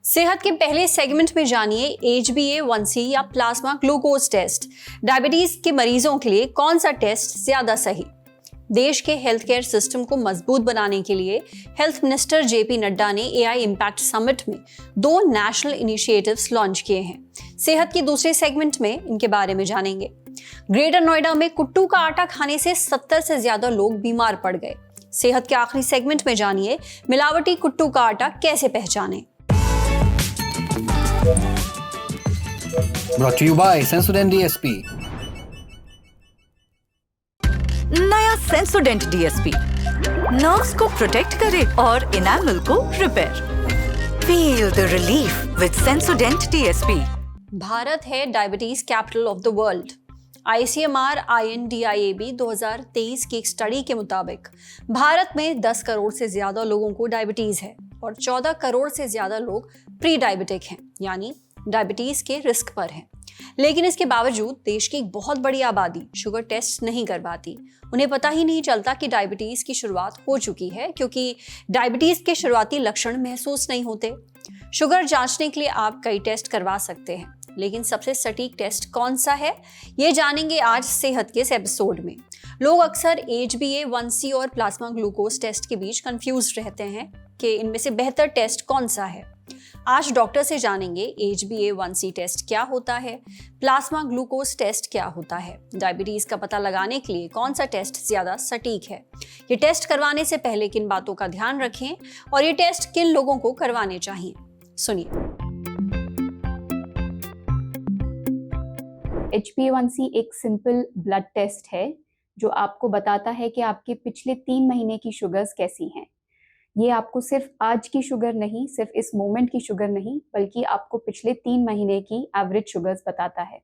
सेहत के पहले सेगमेंट में जानिए HbA1c या प्लाज्मा ग्लूकोज टेस्ट। डायबिटीज के मरीजों के लिए कौन सा टेस्ट ज्यादा सही? देश के हेल्थ केयर सिस्टम को मजबूत बनाने के लिए हेल्थ मिनिस्टर जेपी नड्डा ने AI इम्पैक्ट समिट में 2 नेशनल इनिशिएटिव्स लॉन्च किए हैं। सेहत के दूसरे सेगमेंट में इनके बारे में जानेंगे। ग्रेटर नोएडा में कुट्टू का आटा खाने से 70 से ज्यादा लोग बीमार पड़ गए। सेहत के आखिरी सेगमेंट में जानिए मिलावटी कुट्टू का आटा कैसे पहचानें। Brought to you by Sensodyne DSP। नया सेंसोडेंट DSP नर्व्स को प्रोटेक्ट करे और इनेमल को repair. Feel the relief with Sensodyne DSP। Bharat है diabetes capital of the world. ICMR INDIAB 2023 की एक स्टडी के मुताबिक भारत में 10 करोड़ से ज्यादा लोगों को डायबिटीज है और 14 करोड़ से ज्यादा लोग प्री डायबिटिक हैं, यानी डायबिटीज के रिस्क पर हैं। लेकिन इसके बावजूद देश की एक बहुत बड़ी आबादी शुगर टेस्ट नहीं करवाती। उन्हें पता ही नहीं चलता कि डायबिटीज की शुरुआत हो चुकी है, क्योंकि डायबिटीज के शुरुआती लक्षण महसूस नहीं होते। शुगर जांचने के लिए आप कई टेस्ट करवा सकते हैं, लेकिन सबसे सटीक टेस्ट कौन सा है, ये जानेंगे आज सेहत के इस एपिसोड में। लोग अक्सर HbA1c और प्लाज्मा ग्लूकोज टेस्ट के बीच कंफ्यूज रहते हैं कि इनमें से बेहतर टेस्ट कौन सा है। आज डॉक्टर से जानेंगे HbA1c टेस्ट क्या होता है, प्लाज्मा ग्लूकोज टेस्ट क्या होता है, डायबिटीज का पता लगाने के लिए कौन सा टेस्ट ज्यादा सटीक है, ये टेस्ट करवाने से पहले किन बातों का ध्यान रखें और ये टेस्ट किन लोगों को करवाने चाहिए। सुनिए। HbA1c एक सिंपल ब्लड टेस्ट है जो आपको बताता है कि आपके पिछले 3 महीने की शुगर्स कैसी हैं। ये आपको सिर्फ आज की शुगर नहीं, सिर्फ इस मोमेंट की शुगर नहीं, बल्कि आपको पिछले 3 महीने की एवरेज शुगर्स बताता है।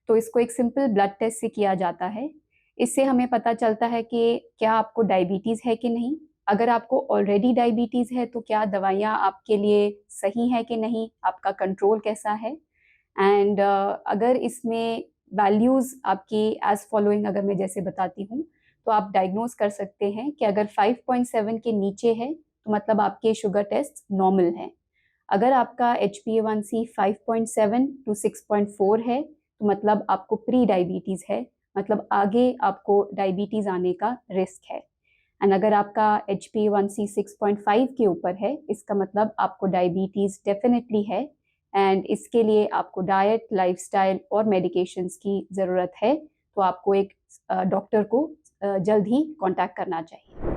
तो इसको एक सिंपल ब्लड टेस्ट से किया जाता है। इससे हमें पता चलता है कि क्या आपको डायबिटीज़ है कि नहीं। अगर आपको ऑलरेडी डायबिटीज़ है तो क्या दवाइयाँ आपके लिए सही है कि नहीं, आपका कंट्रोल कैसा है। एंड अगर इसमें वैल्यूज़ आपकी एज फॉलोइंग अगर मैं जैसे बताती हूँ तो आप डायग्नोज कर सकते हैं कि अगर 5.7 के नीचे है तो मतलब आपके शुगर टेस्ट नॉर्मल हैं। अगर आपका HbA1c 5.7 to 6.4 है तो मतलब आपको प्री डायबिटीज़ है, मतलब आगे आपको डायबिटीज़ आने का रिस्क है। एंड अगर आपका HbA1c 6.5 के ऊपर है, इसका मतलब आपको डायबिटीज़ डेफिनेटली है एंड इसके लिए आपको डाइट, लाइफस्टाइल और मेडिकेशंस की ज़रूरत है। तो आपको एक डॉक्टर को जल्द ही कांटेक्ट करना चाहिए।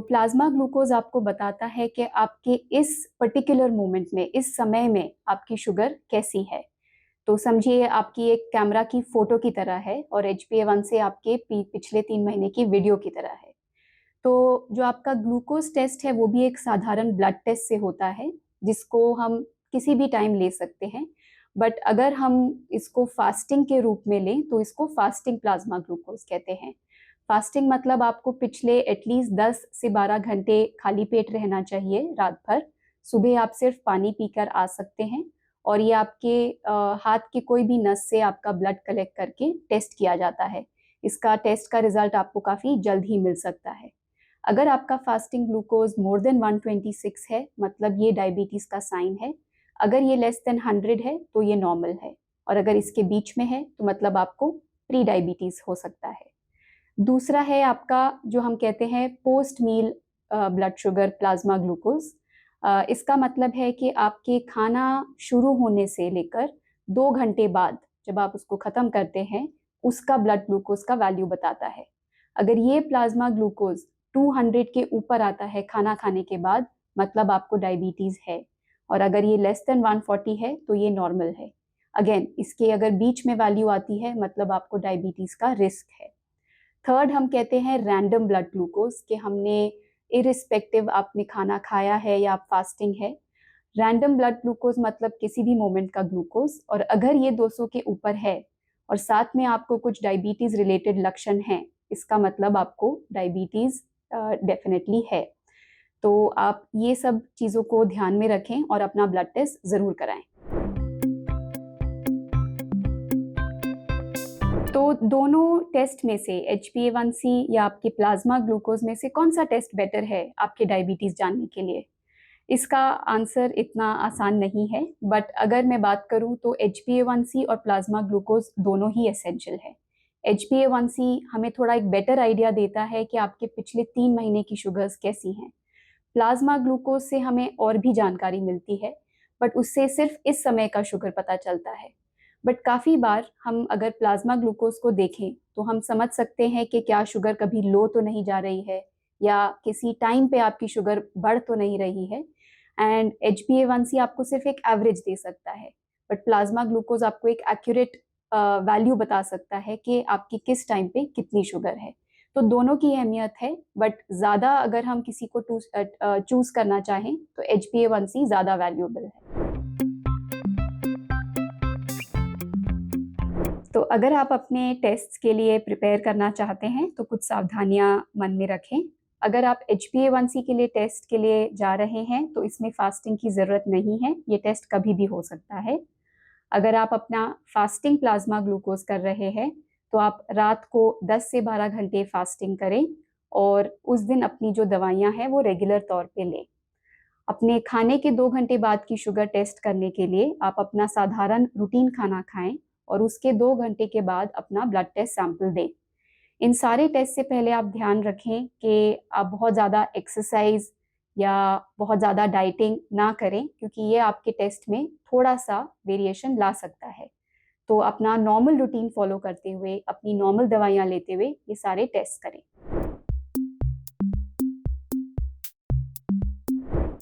प्लाज्मा ग्लूकोज आपको बताता है कि आपके इस पर्टिकुलर मोमेंट में, इस समय में आपकी शुगर कैसी है। तो समझिए आपकी एक कैमरा की फोटो की तरह है और HbA1c आपके पिछले 3 महीने की वीडियो की तरह है। तो जो आपका ग्लूकोज टेस्ट है वो भी एक साधारण ब्लड टेस्ट से होता है, जिसको हम किसी भी टाइम ले सकते हैं। बट अगर हम इसको फास्टिंग के रूप में लें तो इसको फास्टिंग प्लाज्मा ग्लूकोज कहते हैं। फास्टिंग मतलब आपको पिछले एटलीस्ट 10 से 12 घंटे खाली पेट रहना चाहिए रात भर। सुबह आप सिर्फ पानी पीकर आ सकते हैं और ये आपके हाथ के कोई भी नस से आपका ब्लड कलेक्ट करके टेस्ट किया जाता है। इसका टेस्ट का रिजल्ट आपको काफ़ी जल्द ही मिल सकता है। अगर आपका फास्टिंग ग्लूकोज मोर देन 126 है, मतलब ये डायबिटीज़ का साइन है। अगर ये लेस देन 100 है तो ये नॉर्मल है, और अगर इसके बीच में है तो मतलब आपको प्री डायबिटीज़ हो सकता है। दूसरा है आपका जो हम कहते हैं पोस्ट मील ब्लड शुगर प्लाज्मा ग्लूकोज। इसका मतलब है कि आपके खाना शुरू होने से लेकर 2 घंटे बाद जब आप उसको ख़त्म करते हैं, उसका ब्लड ग्लूकोज का वैल्यू बताता है। अगर ये प्लाज्मा ग्लूकोज 200 के ऊपर आता है खाना खाने के बाद, मतलब आपको डायबिटीज़ है, और अगर ये लेस देन 140 है तो ये नॉर्मल है। अगेन इसके अगर बीच में वैल्यू आती है मतलब आपको डायबिटीज़ का रिस्क है। थर्ड हम कहते हैं रैंडम ब्लड ग्लूकोज, कि हमने इरिस्पेक्टिव आपने खाना खाया है या आप फास्टिंग है। रैंडम ब्लड ग्लूकोज मतलब किसी भी मोमेंट का ग्लूकोज, और अगर ये 200 के ऊपर है और साथ में आपको कुछ डायबिटीज़ रिलेटेड लक्षण हैं, इसका मतलब आपको डायबिटीज़ डेफिनेटली है। तो आप ये सब चीज़ों को ध्यान में रखें और अपना ब्लड टेस्ट ज़रूर कराएं। तो तो दोनों टेस्ट में से HbA1c या आपके प्लाज्मा ग्लूकोज में से कौन सा टेस्ट बेटर है आपके डायबिटीज़ जानने के लिए? इसका आंसर इतना आसान नहीं है, बट अगर मैं बात करूं तो HbA1c और प्लाज्मा ग्लूकोज दोनों ही एसेंशियल है। HbA1c हमें थोड़ा एक बेटर आइडिया देता है कि आपके पिछले 3 महीने की शुगर्स कैसी हैं। प्लाज्मा ग्लूकोज से हमें और भी जानकारी मिलती है, बट उससे सिर्फ इस समय का शुगर पता चलता है। बट काफ़ी बार हम अगर प्लाज्मा ग्लूकोज को देखें तो हम समझ सकते हैं कि क्या शुगर कभी लो तो नहीं जा रही है या किसी टाइम पे आपकी शुगर बढ़ तो नहीं रही है। एंड HbA1c आपको सिर्फ एक एवरेज दे सकता है, बट प्लाज्मा ग्लूकोज आपको एक एक्यूरेट वैल्यू बता सकता है कि आपकी किस टाइम पे कितनी शुगर है। तो दोनों की अहमियत है, बट ज़्यादा अगर हम किसी को चूज़ करना चाहें तो HbA1c ज़्यादा वैल्यूएबल है। तो अगर आप अपने टेस्ट्स के लिए प्रिपेयर करना चाहते हैं तो कुछ सावधानियां मन में रखें। अगर आप HbA1c के लिए टेस्ट के लिए जा रहे हैं तो इसमें फास्टिंग की ज़रूरत नहीं है, ये टेस्ट कभी भी हो सकता है। अगर आप अपना फास्टिंग प्लाज्मा ग्लूकोज कर रहे हैं तो आप रात को 10 से 12 घंटे फास्टिंग करें और उस दिन अपनी जो दवाइयाँ हैं वो रेगुलर तौर पे लें। अपने खाने के 2 घंटे बाद की शुगर टेस्ट करने के लिए आप अपना साधारण रूटीन खाना खाएं और उसके 2 घंटे के बाद अपना ब्लड टेस्ट सैंपल दें। इन सारे टेस्ट से पहले आप ध्यान रखें कि आप बहुत ज़्यादा एक्सरसाइज या बहुत ज़्यादा डाइटिंग ना करें, क्योंकि ये आपके टेस्ट में थोड़ा सा वेरिएशन ला सकता है। तो अपना नॉर्मल रूटीन फॉलो करते हुए, अपनी नॉर्मल दवाइयाँ लेते हुए ये सारे टेस्ट करें।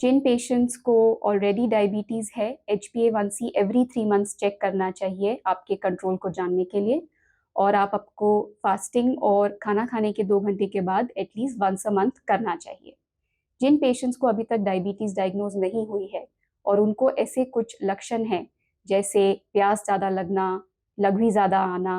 जिन पेशेंट्स को ऑलरेडी डायबिटीज़ है, HbA1c एवरी 3 मंथ्स चेक करना चाहिए आपके कंट्रोल को जानने के लिए, और आपको फास्टिंग और खाना खाने के 2 घंटे के बाद एटलीस्ट वंस अ मंथ करना चाहिए। जिन पेशेंट्स को अभी तक डायबिटीज़ डायग्नोज नहीं हुई है और उनको ऐसे कुछ लक्षण हैं जैसे प्यास ज़्यादा लगना, लघवी ज़्यादा आना,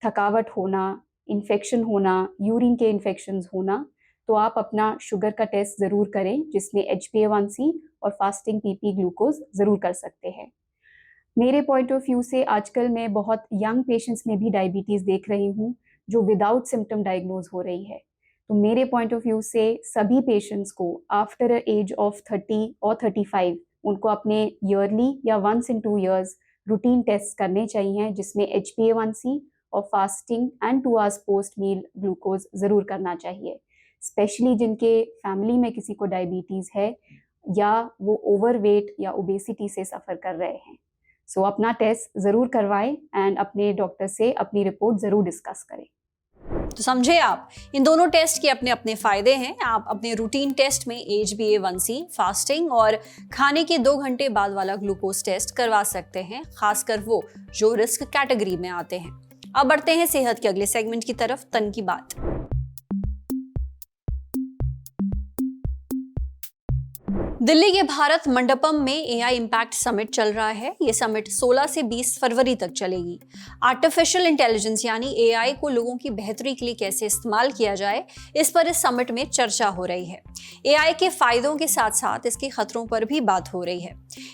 थकावट होना, इन्फेक्शन होना, यूरिन के इन्फेक्शंस होना, तो आप अपना शुगर का टेस्ट ज़रूर करें, जिसमें HbA1c और फास्टिंग PP ग्लूकोज ज़रूर कर सकते हैं। मेरे पॉइंट ऑफ व्यू से आजकल मैं बहुत यंग पेशेंट्स में भी डायबिटीज़ देख रही हूँ जो विदाउट सिम्टम डायग्नोज हो रही है। तो मेरे पॉइंट ऑफ व्यू से सभी पेशेंट्स को आफ्टर एज ऑफ 30 और 35 उनको अपने ईयरली या once in 2 years routine test करने चाहिए, जिसमें HbA1c और fasting and 2 hours post meal glucose ज़रूर करना चाहिए। स्पेशली जिनके फैमिली में किसी को डायबिटीज़ है या वो ओवरवेट या ओबेसिटी से सफ़र कर रहे हैं। सो अपना टेस्ट ज़रूर करवाएं एंड अपने डॉक्टर से अपनी रिपोर्ट ज़रूर डिस्कस करें। तो समझे आप, इन दोनों टेस्ट के अपने अपने फायदे हैं। आप अपने रूटीन टेस्ट में HbA1c, फास्टिंग और खाने के 2 घंटे बाद वाला ग्लूकोज टेस्ट करवा सकते हैं, खासकर वो जो रिस्क कैटेगरी में आते हैं। अब बढ़ते हैं सेहत के अगले सेगमेंट की तरफ, तन की बात। दिल्ली के भारत मंडपम में AI इम्पैक्ट समिट चल रहा है। ये समिट 16 से 20 फरवरी तक चलेगी। आर्टिफिशियल इंटेलिजेंस यानी AI को लोगों की बेहतरी के लिए कैसे इस्तेमाल किया जाए, इस पर इस समिट में चर्चा हो रही है। AI के फायदों के साथ साथ इसके खतरों पर भी बात हो रही है।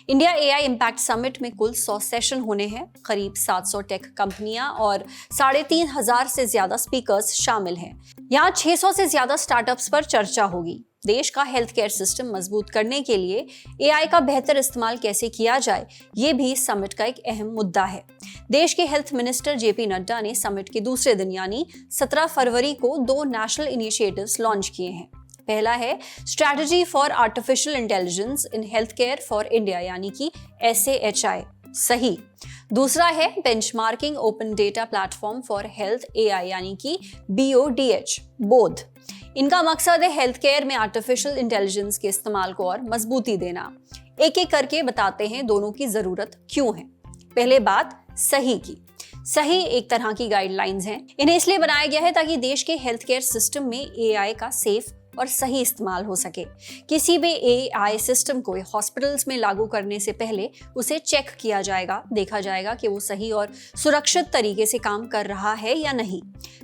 इंडिया AI इम्पैक्ट समिट में कुल 100 सेशन होने हैं। करीब 700 टेक कंपनियां और 3,500 से ज्यादा स्पीकर्स शामिल हैं। यहाँ 600 से ज्यादा स्टार्टअप्स पर चर्चा होगी। देश का हेल्थ केयर सिस्टम मजबूत करने के लिए AI का बेहतर इस्तेमाल कैसे किया जाए, ये भी इस समिट का एक अहम मुद्दा है। देश के हेल्थ मिनिस्टर JP नड्डा ने समिट के दूसरे दिन यानी 17 फरवरी को 2 नेशनल इनिशिएटिव्स लॉन्च किए हैं। पहला है strategy for artificial intelligence in health care for India यानी कि SAHI सही। दूसरा है benchmarking open data platform for health AI यानी कि BODH बोध। इनका मकसद है हेल्थ केयर में आर्टिफिशियल इंटेलिजेंस के इस्तेमाल को और मजबूती देना। एक एक करके बताते हैं दोनों की जरूरत क्यों है। पहले बात सही की। सही एक तरह की गाइडलाइंस हैं। इन्हें इसलिए बनाया गया है ताकि देश के हेल्थ केयर सिस्टम में AI का सेफ और सही इस्तेमाल हो सके। किसी भी AI सिस्टम को हॉस्पिटल्स में लागू करने से पहले उसे चेक किया जाएगा, देखा जाएगा कि वो सही और सुरक्षित तरीके से काम कर रहा है या नहीं।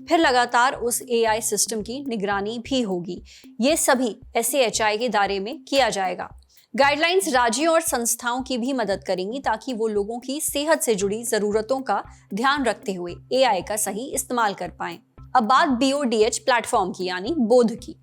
फिर लगातार उस AI सिस्टम की निगरानी भी होगी। ये सभी SAHI के दायरे में किया जाएगा। गाइडलाइंस राज्यों और संस्थाओं की भी मदद करेंगी ताकि वो लोगों की सेहत से जुड़ी जरूरतों का ध्यान रखते हुए एआई का सही इस्तेमाल कर पाएं। अब बात BODH प्लेटफॉर्म की यानी बोध की।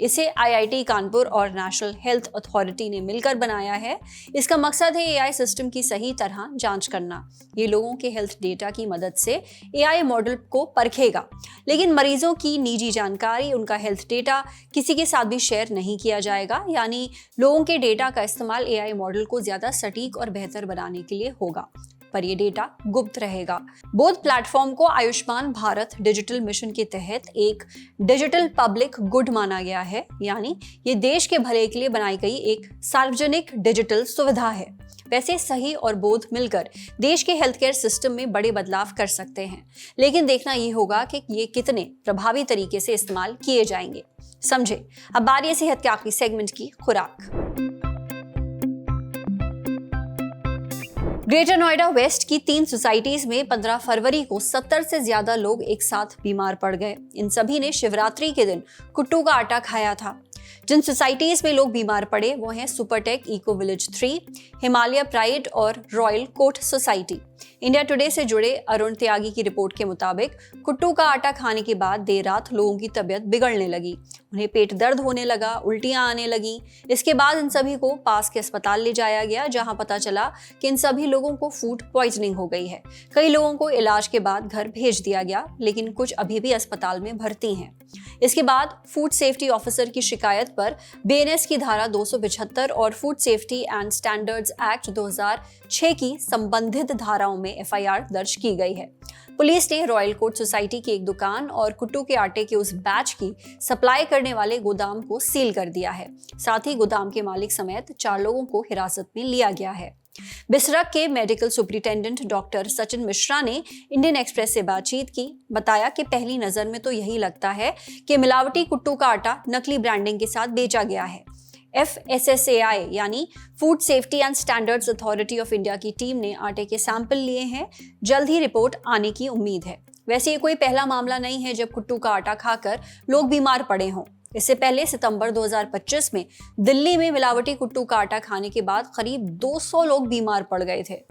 इसे IIT कानपुर और नेशनल हेल्थ अथॉरिटी ने मिलकर बनाया है। इसका मकसद है AI सिस्टम की सही तरह जांच करना। ये लोगों के हेल्थ डेटा की मदद से AI मॉडल को परखेगा, लेकिन मरीजों की निजी जानकारी, उनका हेल्थ डेटा किसी के साथ भी शेयर नहीं किया जाएगा। यानी लोगों के डेटा का इस्तेमाल AI मॉडल को ज्यादा सटीक और बेहतर बनाने के लिए होगा, पर यह डेटा गुप्त रहेगा। बोध प्लेटफॉर्म को आयुष्मान भारत डिजिटल मिशन के तहत एक डिजिटल पब्लिक गुड माना गया है, यानी ये देश के भले के लिए बनाई गई एक सार्वजनिक डिजिटल सुविधा है। वैसे सही और बोध मिलकर देश के हेल्थ केयर सिस्टम में बड़े बदलाव कर सकते हैं, लेकिन देखना ये होगा कि ये कितने प्रभावी तरीके से इस्तेमाल किए जाएंगे। समझे। अब बारी है सेहत के आखिरी सेगमेंट की, खुराक। ग्रेटर नोएडा वेस्ट की 3 सोसाइटीज में 15 फरवरी को 70 से ज्यादा लोग एक साथ बीमार पड़ गए। इन सभी ने शिवरात्रि के दिन कुट्टू का आटा खाया था। जिन सोसाइटीज में लोग बीमार पड़े वो हैं Supertech Eco Village 3, Himalaya Pride और Royal Court society. India Today से जुड़े अरुण त्यागी की रिपोर्ट के मुताबिक कुट्टू का आटा खाने के बाद देर रात लोगों की तबीयत बिगड़ने लगी। उन्हें पेट दर्द होने लगा, उल्टियां आने लगी। इसके बाद इन सभी को पास के अस्पताल ले जाया गया, जहां पता चला कि इन सभी लोगों को फूड पॉइजनिंग हो गई है। कई लोगों को इलाज के बाद घर भेज दिया गया, लेकिन कुछ अभी भी अस्पताल में भर्ती हैं। इसके बाद फूड सेफ्टी ऑफिसर की शिकायत पर BNS की धारा 275 और food safety and standards act 2006 की संबंधित धाराओं में FIR दर्ज की गई है। पुलिस ने रॉयल कोट सोसाइटी की एक दुकान और कुट्टू के आटे के उस बैच की सप्लाई करने वाले गोदाम को सील कर दिया है। साथ ही गोदाम के मालिक समेत 4 लोगों को हिरासत में लिया गया है। बिसरक के medical superintendent doctor Sachin Mishra ने इंडियन एक्सप्रेस से बातचीत की। बताया कि पहली नजर में तो यही लगता है कि मिलावटी कुट्टू का आटा नकली ब्रांडिंग के साथ बेचा गया है। FSSAI यानी food safety and standards authority of India की टीम ने आटे के सैंपल लिए हैं। जल्द ही रिपोर्ट आने की उम्मीद है। वैसे ये कोई पहला मामला नहीं है जब कुट्टू का आटा खाकर लोग बीमार पड़े हों। इससे पहले सितंबर 2025 में दिल्ली में मिलावटी कुट्टू का आटा खाने के बाद करीब 200 लोग बीमार पड़ गए थे।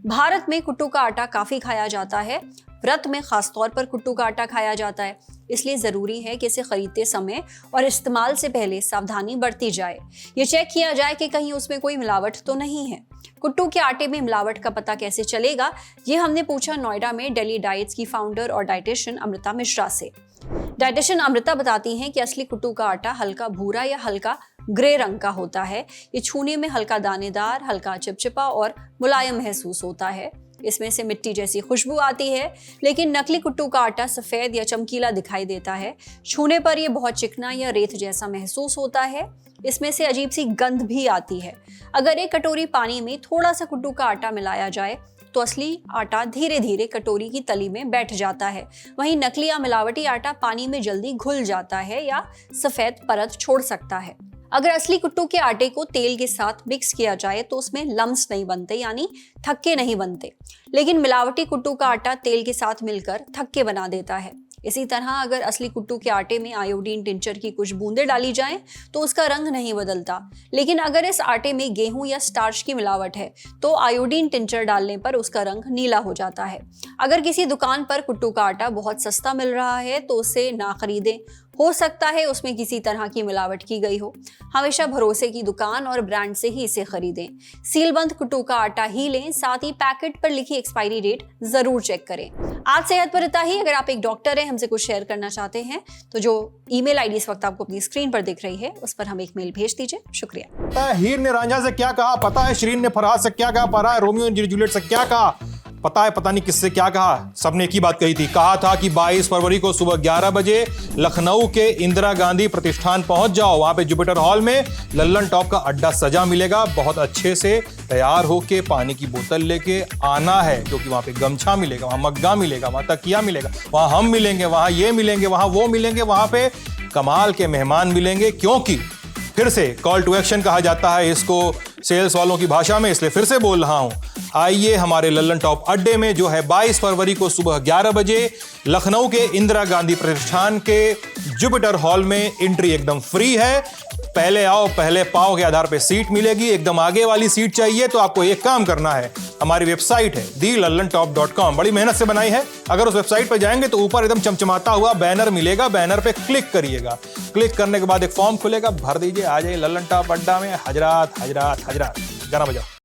भारत में कुट्टू का आटा काफी खाया जाता है। व्रत में खासतौर पर कुट्टू का आटा खाया जाता है, इसलिए जरूरी है कि इसे खरीदते समय और इस्तेमाल से पहले सावधानी बरती जाए। ये चेक किया जाए कि कहीं उसमें कोई मिलावट तो नहीं है। कुट्टू के आटे में मिलावट का पता कैसे चलेगा, ये हमने पूछा नोएडा में डेली डाइट्स की फाउंडर और डाइटिशियन अमृता मिश्रा से। डाइटिशियन अमृता बताती हैं कि असली कुट्टू का आटा हल्का भूरा या हल्का ग्रे रंग का होता है। ये छूने में हल्का दानेदार, हल्का चिपचिपा और मुलायम महसूस होता है। इसमें से मिट्टी जैसी खुशबू आती है, लेकिन नकली कुट्टू का आटा सफेद या चमकीला दिखाई देता है। छूने पर यह बहुत चिकना या रेत जैसा महसूस होता है। इसमें से अजीब सी गंध भी आती है। अगर एक कटोरी पानी में थोड़ा सा कुट्टू का आटा मिलाया जाए तो असली आटा धीरे धीरे कटोरी की तली में बैठ जाता है। वहीं नकली या मिलावटी आटा पानी में जल्दी घुल जाता है या सफेद परत छोड़ सकता है। अगर असली कुट्टू के आटे को तेल के साथ मिक्स किया जाए तो उसमें लम्स नहीं बनते, यानी थक्के नहीं बनते, लेकिन मिलावटी कुट्टू का आटा तेल के साथ मिलकर थक्के बना देता है। इसी तरह अगर असली कुट्टू के आटे में आयोडीन टिंचर की कुछ बूंदें डाली जाएं तो उसका रंग नहीं बदलता, लेकिन अगर इस आटे में गेहूं या स्टार्च की मिलावट है तो आयोडीन टिंचर डालने पर उसका रंग नीला हो जाता है। अगर किसी दुकान पर कुट्टू का आटा बहुत सस्ता मिल रहा है तो उसे ना खरीदें। हो सकता है उसमें किसी तरह की मिलावट की गई हो। हमेशा भरोसे की दुकान और ब्रांड से ही इसे खरीदें। सीलबंद कुट्टू का आटा ही लें, साथ ही पैकेट पर लिखी एक्सपायरी डेट जरूर चेक करें। आज सेहत पर इतना ही। अगर आप एक डॉक्टर हैं, हमसे कुछ शेयर करना चाहते हैं तो जो ईमेल आईडी इस वक्त आपको अपनी स्क्रीन पर दिख रही है उस पर हम एक मेल भेज दीजिए। शुक्रिया। पता है हीर ने रांझा से क्या कहा, पता है शिरीन ने फरहाद से क्या कहा, पता है रोमियो ने जूलियट से क्या कहा, पता है पता नहीं किससे क्या कहा। सबने एक ही बात कही थी। कहा था कि 22 फरवरी को सुबह 11 बजे लखनऊ के इंदिरा गांधी प्रतिष्ठान पहुंच जाओ। वहां पे जुपिटर हॉल में लल्लन टॉप का अड्डा सजा मिलेगा। बहुत अच्छे से तैयार होके पानी की बोतल लेके आना है, क्योंकि वहां पे गमछा मिलेगा, वहां मग्गा मिलेगा, वहां तकिया मिलेगा, वहां हम मिलेंगे, वहां ये मिलेंगे, वहां वो मिलेंगे, वहां पे कमाल के मेहमान मिलेंगे। क्योंकि फिर से कॉल टू एक्शन कहा जाता है इसको सेल्स वालों की भाषा में, इसलिए फिर से बोल रहा हूं। आइए हमारे लल्लन टॉप अड्डे में, जो है 22 फरवरी को सुबह 11 बजे लखनऊ के इंदिरा गांधी प्रतिष्ठान के जुपिटर हॉल में। एंट्री एकदम फ्री है। पहले आओ पहले पाओ के आधार पे सीट मिलेगी। एकदम आगे वाली सीट चाहिए तो आपको एक काम करना है, हमारी वेबसाइट है thelallanTop.com, बड़ी मेहनत से बनाई है। अगर उस वेबसाइट पर जाएंगे तो ऊपर एकदम चमचमाता हुआ बैनर मिलेगा, बैनर पे क्लिक करिएगा। क्लिक करने के बाद एक फॉर्म खुलेगा, भर दीजिए, आ जाइए लल्लन टॉप अड्डा में। हजरात हजरात हजरात, गाना बजाओ।